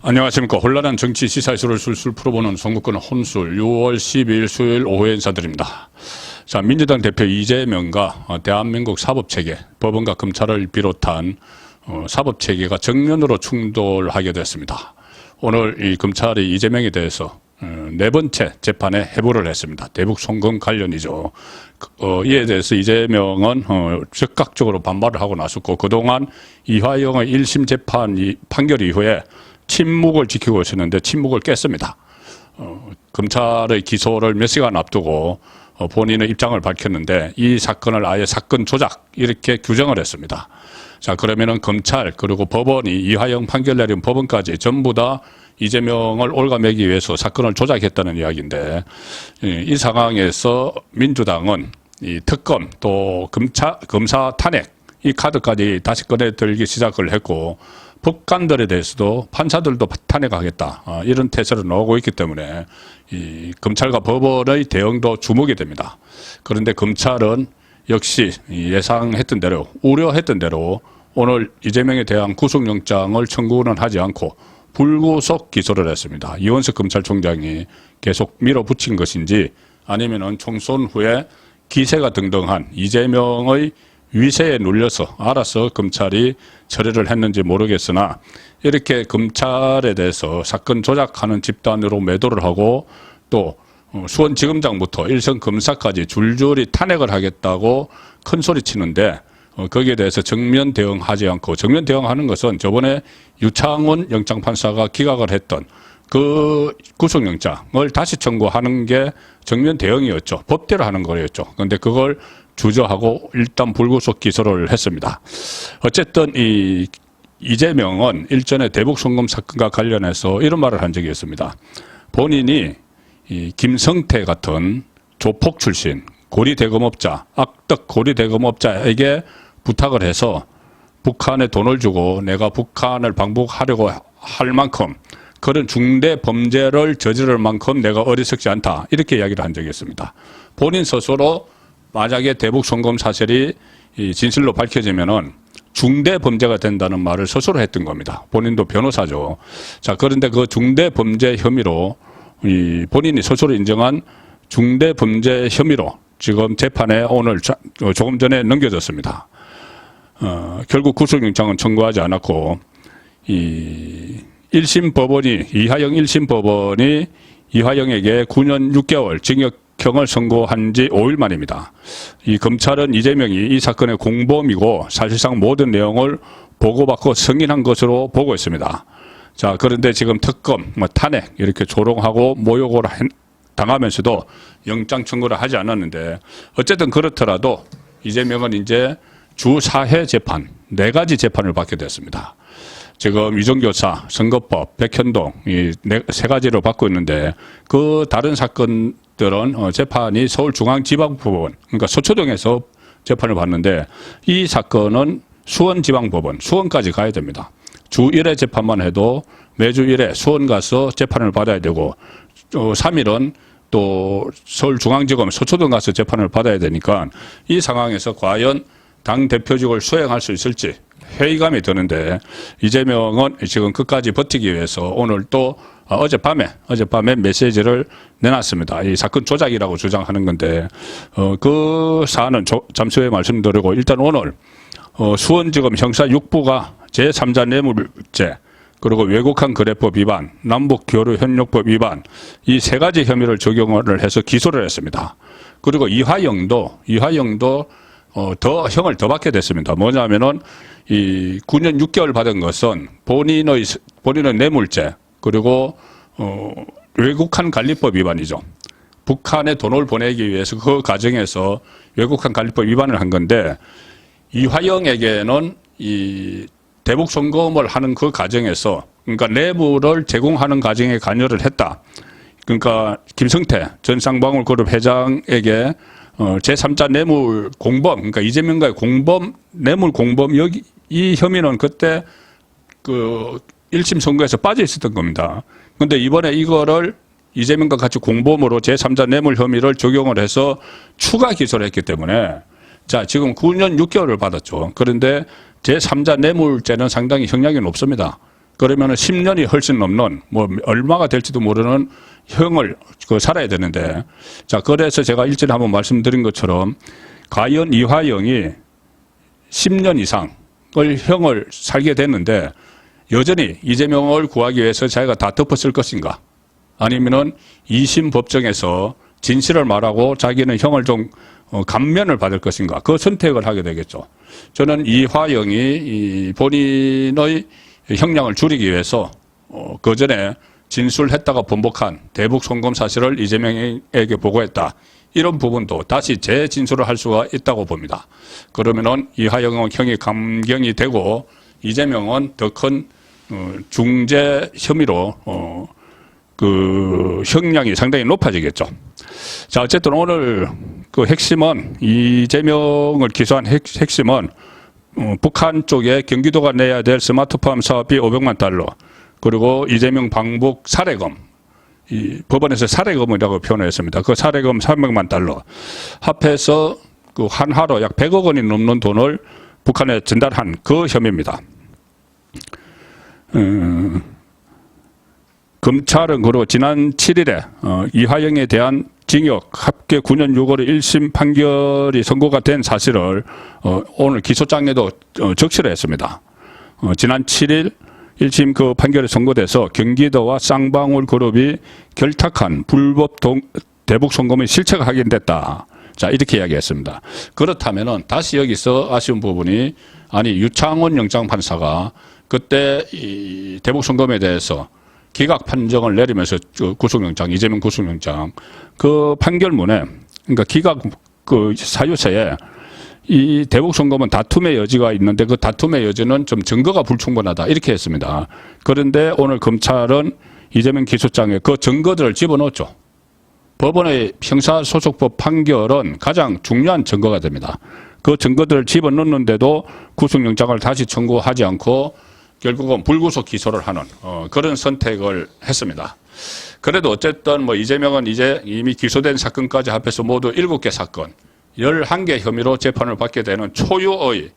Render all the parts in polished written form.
안녕하십니까. 혼란한 정치 시사이슈를 술술 풀어보는 선거권 혼술 6월 12일 수요일 오후에 인사드립니다. 자, 민주당 대표 이재명과 대한민국 사법체계, 법원과 검찰을 비롯한 사법체계가 정면으로 충돌하게 됐습니다. 오늘 이 검찰이 이재명에 대해서 네 번째 재판에 회부를 했습니다. 대북 송금 관련이죠. 이에 대해서 이재명은 즉각적으로 반발을 하고 나섰고, 그동안 이화영의 1심 재판 판결 이후에 침묵을 지키고 있었는데 침묵을 깼습니다. 검찰의 기소를 몇 시간 앞두고 본인의 입장을 밝혔는데, 이 사건을 아예 사건 조작 이렇게 규정을 했습니다. 자, 그러면은 검찰 그리고 법원이 이화영 판결 내린 법원까지 전부 다 이재명을 올가매기 위해서 사건을 조작했다는 이야기인데, 이 상황에서 민주당은 이 특검 또 검사 탄핵 이 카드까지 다시 꺼내 들기 시작을 했고, 법관들에 대해서도 판사들도 탄핵하겠다 이런 태세를 나오고 있기 때문에 이 검찰과 법원의 대응도 주목이 됩니다. 그런데 검찰은 역시 예상했던 대로, 우려했던 대로 오늘 이재명에 대한 구속영장을 청구는 하지 않고 불구속 기소를 했습니다. 이원석 검찰총장이 계속 밀어붙인 것인지, 아니면은 총선 후에 기세가 등등한 이재명의 위세에 눌려서 알아서 검찰이 처리를 했는지 모르겠으나, 이렇게 검찰에 대해서 사건 조작하는 집단으로 매도를 하고 또 수원지검장부터 일선 검사까지 줄줄이 탄핵을 하겠다고 큰 소리 치는데, 거기에 대해서 정면 대응하지 않고, 정면 대응하는 것은 저번에 유창훈 영장판사가 기각을 했던 그 구속영장을 다시 청구하는 게 정면 대응이었죠. 법대로 하는 거였죠. 그런데 그걸 주저하고 일단 불구속 기소를 했습니다. 어쨌든 이재명은 일전에 대북 송금 사건과 관련해서 이런 말을 한 적이 있습니다. 본인이 이 김성태 같은 조폭 출신 고리대금업자, 악덕 고리대금업자에게 부탁을 해서 북한에 돈을 주고 내가 북한을 방북하려고 할 만큼, 그런 중대 범죄를 저지를 만큼 내가 어리석지 않다, 이렇게 이야기를 한 적이 있습니다. 본인 스스로 만약에 대북 송금 사실이 진실로 밝혀지면은 중대 범죄가 된다는 말을 스스로 했던 겁니다. 본인도 변호사죠. 자, 그런데 그 중대 범죄 혐의로 본인이 스스로 인정한 중대 범죄 혐의로 지금 재판에 오늘 조금 전에 넘겨졌습니다. 결국 구속영장은 청구하지 않았고, 이 1심 법원이, 이화영 1심 법원이 이화영에게 9년 6개월 징역형을 선고한 지 5일 만입니다. 이 검찰은 이재명이 이 사건의 공범이고 사실상 모든 내용을 보고받고 승인한 것으로 보고 있습니다. 자, 그런데 지금 특검, 탄핵 이렇게 조롱하고 모욕을 당하면서도 영장 청구를 하지 않았는데, 어쨌든 그렇더라도 이재명은 이제 주 4회 재판, 4가지 재판을 받게 됐습니다. 지금 위정교사, 선거법, 백현동 이 3가지로 받고 있는데, 그 다른 사건들은 재판이 서울중앙지방법원, 그러니까 서초동에서 재판을 받는데, 이 사건은 수원지방법원, 수원까지 가야 됩니다. 주 1회 재판만 해도 매주 1회 수원 가서 재판을 받아야 되고, 3일은 또 서울중앙지검 서초동 가서 재판을 받아야 되니까, 이 상황에서 과연 당 대표직을 수행할 수 있을지 회의감이 드는데, 이재명은 지금 끝까지 버티기 위해서 오늘 또 어젯밤에 메시지를 내놨습니다. 이 사건 조작이라고 주장하는 건데, 그 사안은 잠시 후에 말씀드리고, 일단 오늘 수원지검 형사 6부가 제3자 뇌물죄, 그리고 외국한 거래법 위반, 남북교류협력법 위반, 이 3가지 혐의를 적용을 해서 기소를 했습니다. 그리고 이화영도 더 형을 더 받게 됐습니다. 뭐냐면은 이 9년 6개월 받은 것은 본인의 뇌물죄, 그리고 외국한 관리법 위반이죠. 북한에 돈을 보내기 위해서 그 과정에서 외국한 관리법 위반을 한 건데, 이화영에게는 이 대북 송금을 하는 그 과정에서, 그러니까 뇌물을 제공하는 과정에 관여를 했다. 그러니까 김성태 전 쌍방울그룹 회장에게 제3자 뇌물 공범, 그러니까 이재명과의 뇌물 공범, 이 혐의는 그때 그 1심 선고에서 빠져 있었던 겁니다. 그런데 이번에 이거를 이재명과 같이 공범으로 제3자 뇌물 혐의를 적용을 해서 추가 기소를 했기 때문에, 자, 지금 9년 6개월을 받았죠. 그런데 제3자 뇌물죄는 상당히 형량이 높습니다. 그러면은 10년이 훨씬 넘는 뭐 얼마가 될지도 모르는 형을 살아야 되는데, 자, 그래서 제가 일전에 한번 말씀드린 것처럼 과연 이화영이 10년 이상을 형을 살게 됐는데 여전히 이재명을 구하기 위해서 자기가 다 덮었을 것인가? 아니면은 2심 법정에서 진실을 말하고 자기는 형을 좀 감면을 받을 것인가? 그 선택을 하게 되겠죠. 저는 이화영이 본인의 형량을 줄이기 위해서 그 전에 진술했다가 번복한 대북 송금 사실을 이재명에게 보고했다. 이런 부분도 다시 재진술을 할 수가 있다고 봅니다. 그러면은 이화영은 형이 감경이 되고 이재명은 더 큰 중재 혐의로 그 형량이 상당히 높아지겠죠. 자, 어쨌든 오늘 그 핵심은 이재명을 기소한 핵심은 북한 쪽에 경기도가 내야 될 스마트팜 사업비 500만 달러, 그리고 이재명 방북 살해금, 이 법원에서 살해금이라고 표현했습니다. 그 살해금 300만 달러 합해서 그 한화로 약 100억 원이 넘는 돈을 북한에 전달한 그 혐의입니다. 검찰은 그리고 지난 7일에 이화영에 대한 징역 합계 9년 6월의 1심 판결이 선고가 된 사실을 오늘 기소장에도 적시를 했습니다. 지난 7일 1심 그 판결이 선고돼서 경기도와 쌍방울 그룹이 결탁한 불법 대북 송금의 실체가 확인됐다. 자, 이렇게 이야기했습니다. 그렇다면은 다시 여기서 아쉬운 부분이, 아니 유창훈 영장판사가 그때 이 대북 송금에 대해서 기각 판정을 내리면서 구속영장, 이재명 구속영장 그 판결문에, 그러니까 기각 그 사유서에 이 대북 송금은 다툼의 여지가 있는데 그 다툼의 여지는 좀 증거가 불충분하다 이렇게 했습니다. 그런데 오늘 검찰은 이재명 기소장에 그 증거들을 집어넣었죠. 법원의 형사소송법 판결은 가장 중요한 증거가 됩니다. 그 증거들을 집어넣는데도 구속영장을 다시 청구하지 않고 결국은 불구속 기소를 하는 그런 선택을 했습니다. 그래도 어쨌든 뭐 이재명은 이제 이미 기소된 사건까지 합해서 모두 7개 사건, 11개 혐의로 재판을 받게 되는 초유의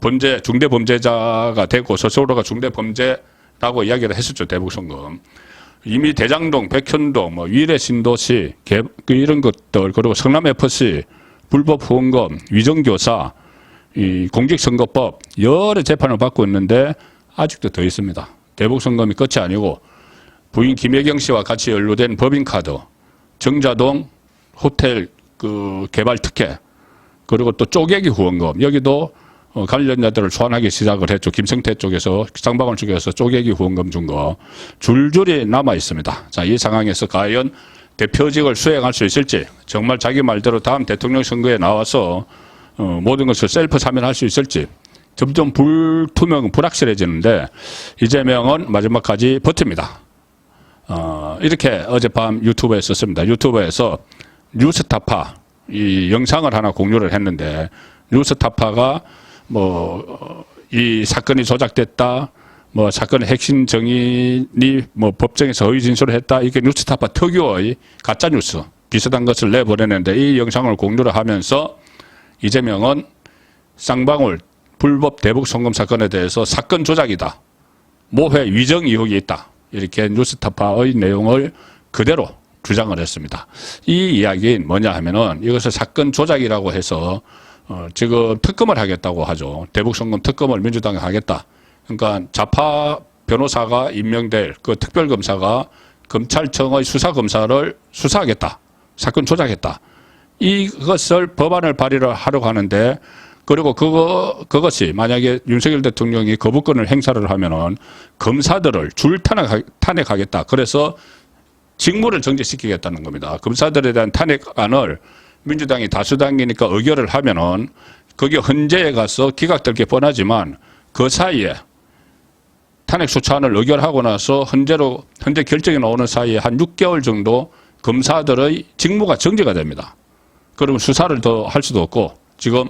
범죄, 중대범죄자가 되고 스스로가 중대범죄라고 이야기를 했었죠. 대북송금. 이미 대장동, 백현동, 뭐 위례 신도시, 이런 것들, 그리고 성남FC, 불법 후원금, 위정교사, 이 공직선거법 여러 재판을 받고 있는데 아직도 더 있습니다. 대북송금이 끝이 아니고 부인 김혜경 씨와 같이 연루된 법인카드, 정자동 호텔 그 개발 특혜, 그리고 또 쪼개기 후원금, 여기도 관련자들을 소환하기 시작을 했죠. 김성태 쪽에서, 쌍방울 쪽에서 쪼개기 후원금 준 거 줄줄이 남아 있습니다. 자, 이 상황에서 과연 대표직을 수행할 수 있을지, 정말 자기 말대로 다음 대통령 선거에 나와서 모든 것을 셀프 사면할 수 있을지 점점 불확실해지는데 이재명은 마지막까지 버팁니다. 이렇게 어젯밤 유튜브에 썼습니다. 유튜브에서 뉴스타파 이 영상을 하나 공유를 했는데, 뉴스타파가 뭐 이 사건이 조작됐다, 뭐 사건의 핵심 증인이 뭐 법정에서 허위 진술을 했다, 이게 뉴스타파 특유의 가짜 뉴스 비슷한 것을 내보내는데, 이 영상을 공유를 하면서 이재명은 쌍방울 불법 대북 송금 사건에 대해서 사건 조작이다, 모해 위정 의혹이 있다, 이렇게 뉴스타파의 내용을 그대로 주장을 했습니다. 이 이야기는 뭐냐 하면은 이것을 사건 조작이라고 해서 지금 특검을 하겠다고 하죠. 대북 송금 특검을 민주당이 하겠다. 그러니까 좌파 변호사가 임명될 그 특별검사가 검찰청의 수사검사를 수사하겠다, 사건 조작했다, 이것을 법안을 발의를 하려고 하는데, 그리고 그것이 만약에 윤석열 대통령이 거부권을 행사를 하면은 검사들을 줄 탄핵하겠다. 그래서 직무를 정지시키겠다는 겁니다. 검사들에 대한 탄핵안을 민주당이 다수당이니까 의결을 하면은 그게 헌재에 가서 기각될 게 뻔하지만 그 사이에 탄핵 소추안을 의결하고 나서 헌재 결정이 나오는 사이에 한 6개월 정도 검사들의 직무가 정지가 됩니다. 그러면 수사를 더 할 수도 없고, 지금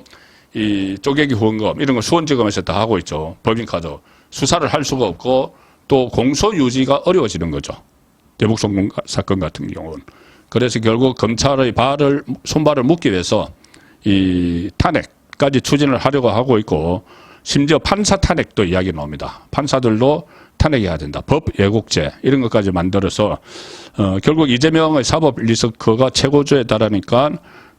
이 쪼개기 후원금 이런 거 수원지검에서 다 하고 있죠. 법인카드 수사를 할 수가 없고 또 공소 유지가 어려워지는 거죠. 대북 송금 사건 같은 경우는. 그래서 결국 검찰의 손발을 묶기 위해서 이 탄핵까지 추진을 하려고 하고 있고, 심지어 판사 탄핵도 이야기 나옵니다. 판사들도 탄핵해야 된다. 법 왜곡죄 이런 것까지 만들어서 결국 이재명의 사법 리스크가 최고조에 달하니까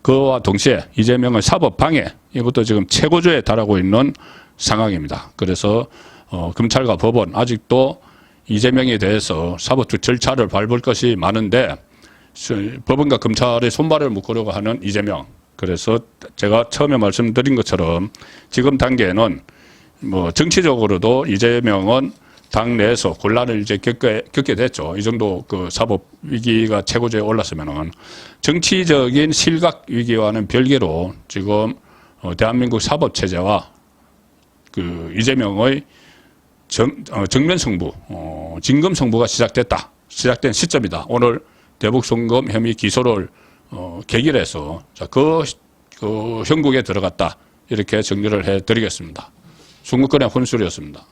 그와 동시에 이재명의 사법 방해 이것도 지금 최고조에 달하고 있는 상황입니다. 그래서 검찰과 법원 아직도 이재명에 대해서 사법적 절차를 밟을 것이 많은데 법원과 검찰의 손발을 묶으려고 하는 이재명. 그래서 제가 처음에 말씀드린 것처럼 지금 단계에는 뭐 정치적으로도 이재명은 당 내에서 곤란을 이제 겪게 됐죠. 이 정도 그 사법 위기가 최고조에 올랐으면은 정치적인 실각 위기와는 별개로 지금 대한민국 사법 체제와 그 이재명의 정면 승부, 진검 승부가 시작된 시점이다. 오늘 대북송금 혐의 기소를 계기로 자, 그 형국에 들어갔다. 이렇게 정리를 해드리겠습니다. 중국권의 혼술이었습니다.